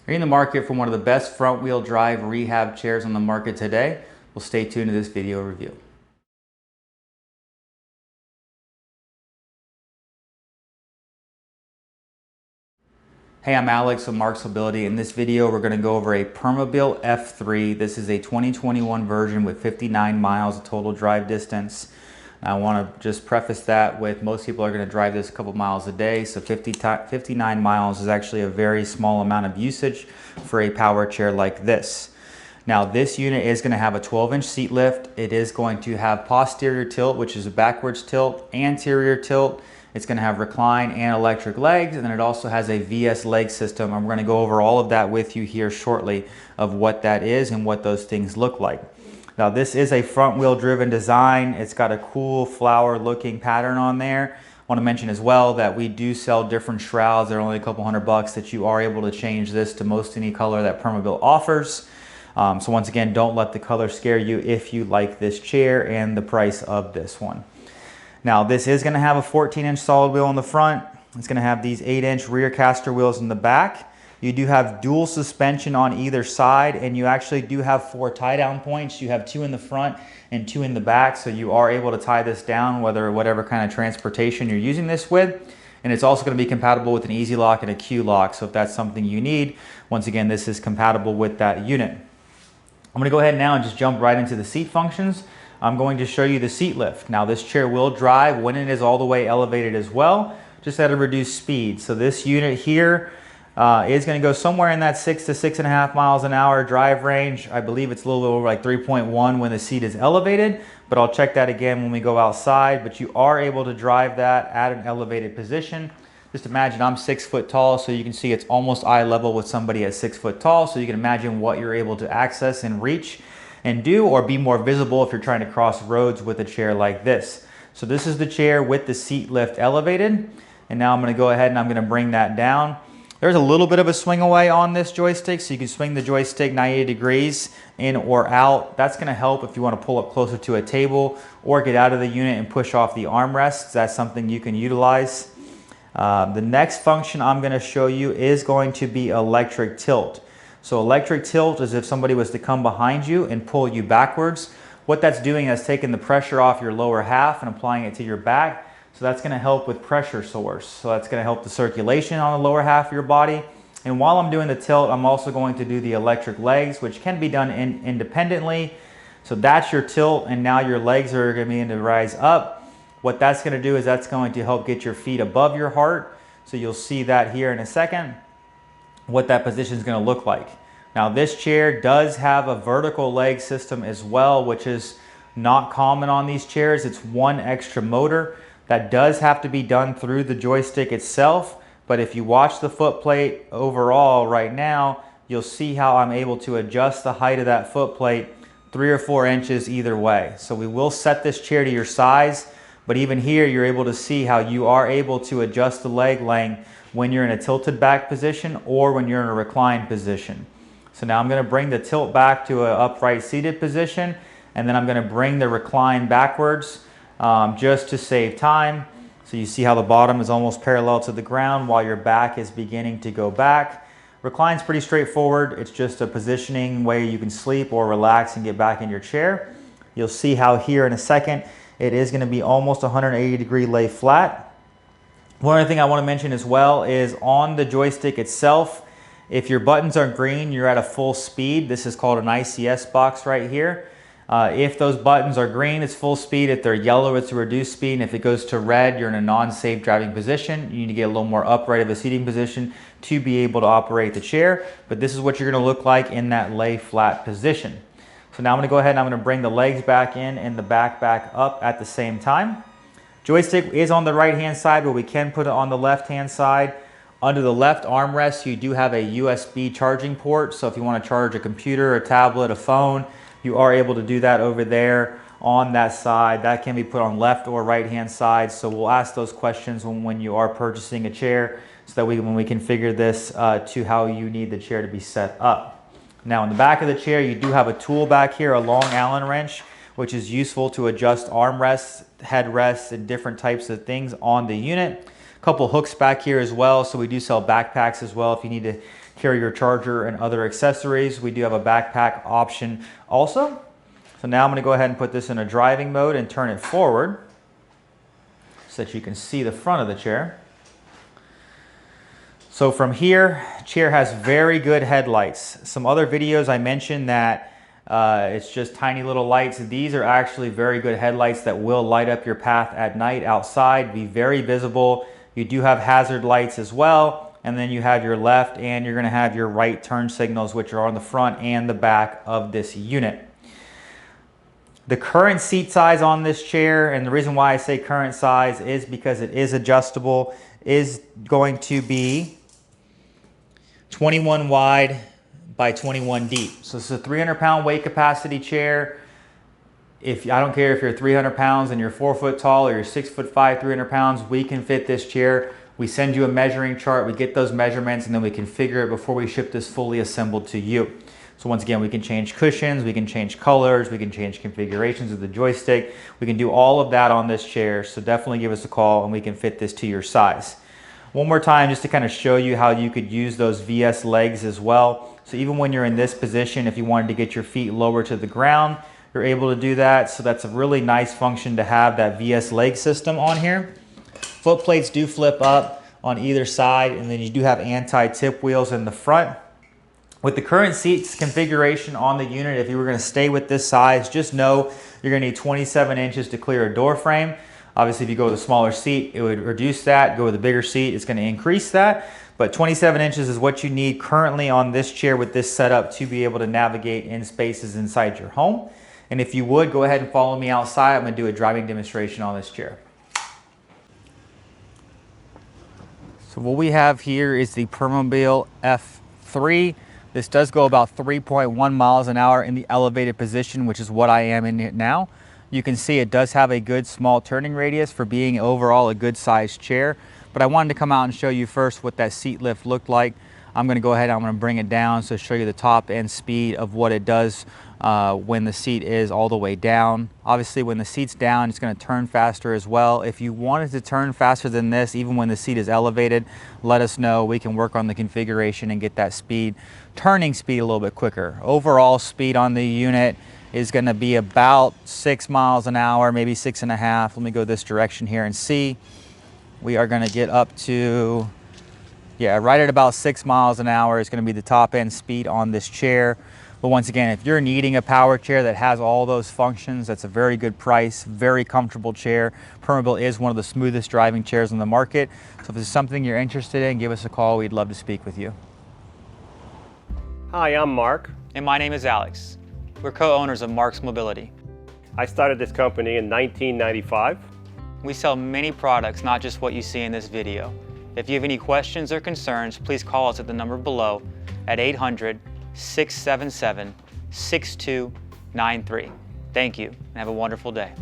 Are you in the market for one of the best front wheel drive rehab chairs on the market today? Well, stay tuned to this video review. Hey, I'm Alex with Marcs Mobility. In this video, we're going to go over a Permobil F3. This is a 2021 version with 59 miles of total drive distance. I want to just preface that with most people are going to drive this a couple miles a day, so 59 miles is actually a very small amount of usage for a power chair like this. Now this unit is going to have a 12-inch seat lift. It is going to have posterior tilt, which is a backwards tilt, anterior tilt. It's going to have recline and electric legs, and then it also has a VS leg system. And we're going to go over all of that with you here shortly of what that is and what those things look like. Now this is a front wheel driven design. It's got a cool flower looking pattern on there. I want to mention as well that we do sell different shrouds. They're only a couple $100 that you are able to change this to most any color that Permobil offers. So once again, don't let the color scare you if you like this chair and the price of this one. Now this is going to have a 14-inch solid wheel in the front. It's going to have these 8-inch rear caster wheels in the back. You do have dual suspension on either side, and you actually do have 4 tie-down points. You have 2 in the front and 2 in the back, so you are able to tie this down whatever kind of transportation you're using this with. And it's also going to be compatible with an easy lock and a Q lock, so if that's something you need, once again, this is compatible with that unit. I'm going to go ahead now and just jump right into the seat functions. I'm going to show you the seat lift. Now this chair will drive when it is all the way elevated as well, just at a reduced speed. So this unit here is going to go somewhere in that 6 to 6.5 miles an hour drive range. I believe it's a little over like 3.1 when the seat is elevated, but I'll check that again when we go outside. But you are able to drive that at an elevated position. Just imagine I'm 6 foot tall, so you can see it's almost eye level with somebody at 6 foot tall. So you can imagine what you're able to access and reach and do, or be more visible if you're trying to cross roads with a chair like this. So this is the chair with the seat lift elevated. And now I'm going to go ahead and I'm going to bring that down. There's a little bit of a swing away on this joystick, so you can swing the joystick 90 degrees in or out. That's going to help if you want to pull up closer to a table or get out of the unit and push off the armrests. That's something you can utilize. The next function I'm going to show you is going to be electric tilt. So electric tilt is if somebody was to come behind you and pull you backwards. What that's doing is taking the pressure off your lower half and applying it to your back. So that's going to help with pressure source. So that's going to help the circulation on the lower half of your body. And while I'm doing the tilt, I'm also going to do the electric legs, which can be done independently. So that's your tilt, and now your legs are going to begin to rise up. What that's going to do is that's going to help get your feet above your heart. So you'll see that here in a second, what that position is going to look like. Now this chair does have a vertical leg system as well, which is not common on these chairs. It's one extra motor. That does have to be done through the joystick itself, but if you watch the foot plate overall right now, you'll see how I'm able to adjust the height of that foot plate 3 or 4 inches either way. So we will set this chair to your size, but even here you're able to see how you are able to adjust the leg length when you're in a tilted back position or when you're in a reclined position. So now I'm going to bring the tilt back to an upright seated position, and then I'm going to bring the recline backwards. Just to save time. So you see how the bottom is almost parallel to the ground while your back is beginning to go back. Recline's pretty straightforward. It's just a positioning way you can sleep or relax and get back in your chair. You'll see how here in a second it is going to be almost 180 degree lay flat. One other thing I want to mention as well is on the joystick itself, if your buttons are green, you're at a full speed. This is called an ICS box right here. If those buttons are green, it's full speed. If they're yellow, it's a reduced speed. And if it goes to red, you're in a non-safe driving position. You need to get a little more upright of a seating position to be able to operate the chair. But this is what you're going to look like in that lay flat position. So now I'm going to go ahead and I'm going to bring the legs back in and the back up at the same time. Joystick is on the right-hand side, but we can put it on the left-hand side. Under the left armrest, you do have a USB charging port. So if you want to charge a computer, a tablet, a phone, you are able to do that over there on that side. That can be put on left or right hand side. So we'll ask those questions when you are purchasing a chair, so that when we configure this to how you need the chair to be set up. Now in the back of the chair, you do have a tool back here, a long Allen wrench, which is useful to adjust armrests, headrests, and different types of things on the unit. A couple hooks back here as well. So we do sell backpacks as well if you need to carry your charger and other accessories. We do have a backpack option also. So now I'm going to go ahead and put this in a driving mode and turn it forward so that you can see the front of the chair. So from here, chair has very good headlights. Some other videos I mentioned that it's just tiny little lights. These are actually very good headlights that will light up your path at night outside, be very visible. You do have hazard lights as well, and then you have your left and you're going to have your right turn signals, which are on the front and the back of this unit. The current seat size on this chair, and the reason why I say current size is because it is adjustable, is going to be 21 wide by 21 deep. So this is a 300-pound weight capacity chair. I don't care if you're 300 pounds and you're 4 foot tall or you're 6'5", 300 pounds, we can fit this chair. We send you a measuring chart, we get those measurements, and then we configure it before we ship this fully assembled to you. So once again, we can change cushions, we can change colors, we can change configurations of the joystick. We can do all of that on this chair, so definitely give us a call and we can fit this to your size. One more time, just to kind of show you how you could use those VS legs as well. So even when you're in this position, if you wanted to get your feet lower to the ground, you're able to do that. So that's a really nice function to have that VS leg system on here. Foot plates do flip up on either side, and then you do have anti-tip wheels in the front. With the current seats configuration on the unit, if you were going to stay with this size, just know you're going to need 27 inches to clear a door frame. Obviously, if you go with a smaller seat, it would reduce that. Go with a bigger seat, it's going to increase that. But 27 inches is what you need currently on this chair with this setup to be able to navigate in spaces inside your home. And if you would, go ahead and follow me outside. I'm going to do a driving demonstration on this chair. So what we have here is the Permobil F3. This does go about 3.1 miles an hour in the elevated position, which is what I am in it now. You can see it does have a good small turning radius for being overall a good sized chair. But I wanted to come out and show you first what that seat lift looked like. I'm going to go ahead and I'm going to bring it down so show you the top end speed of what it does when the seat is all the way down. Obviously when the seat's down, it's going to turn faster as well. If you wanted to turn faster than this, even when the seat is elevated, let us know. We can work on the configuration and get that turning speed a little bit quicker. Overall speed on the unit is going to be about 6 miles an hour, maybe 6.5. Let me go this direction here and see. We are going to get up to, yeah, right at about 6 miles an hour is going to be the top end speed on this chair. But once again, if you're needing a power chair that has all those functions, that's a very good price, very comfortable chair. Permobil is one of the smoothest driving chairs on the market. So if there's something you're interested in, give us a call. We'd love to speak with you. Hi, I'm Marc. And my name is Alex. We're co-owners of Marcs Mobility. I started this company in 1995. We sell many products, not just what you see in this video. If you have any questions or concerns, please call us at the number below at 800-677-6293. Thank you, and have a wonderful day.